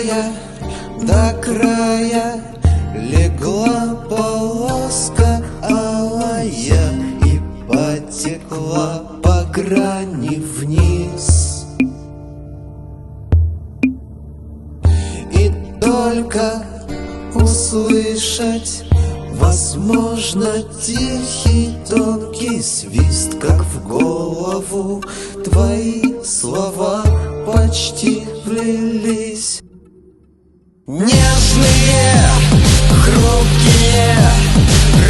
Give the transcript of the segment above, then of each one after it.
края до края легла полоска алая и потекла по грани вниз. И только услышать возможно тихий тонкий свист, как в голову твои слова почти влились. Нежные, хрупкие,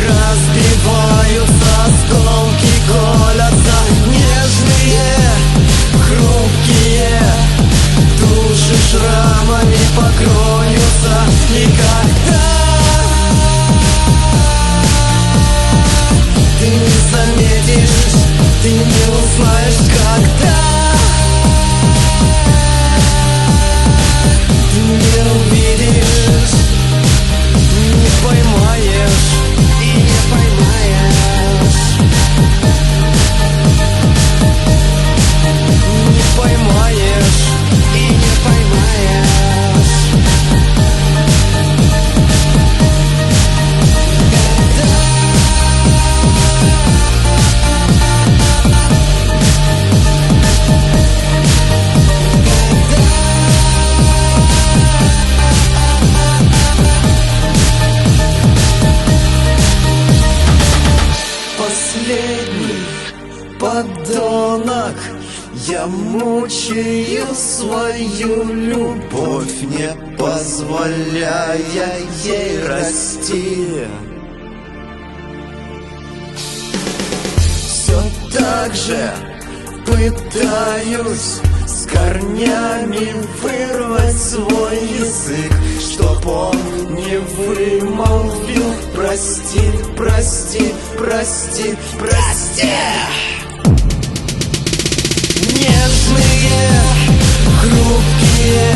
разбиваются, осколки колятся. Нежные, хрупкие, души шрамами покроются. Никогда ты не заметишь, ты не узнаешь, когда ты не увидишь, не поймаешь и не поймаешь, не поймаешь и не поймаешь. Последний подонок, я мучаю свою любовь, не позволяя ей расти. Все так же пытаюсь с корнями вырвать свой язык, чтоб он не вымолвил прости, прости, прости, прости. Нежные, хрупкие,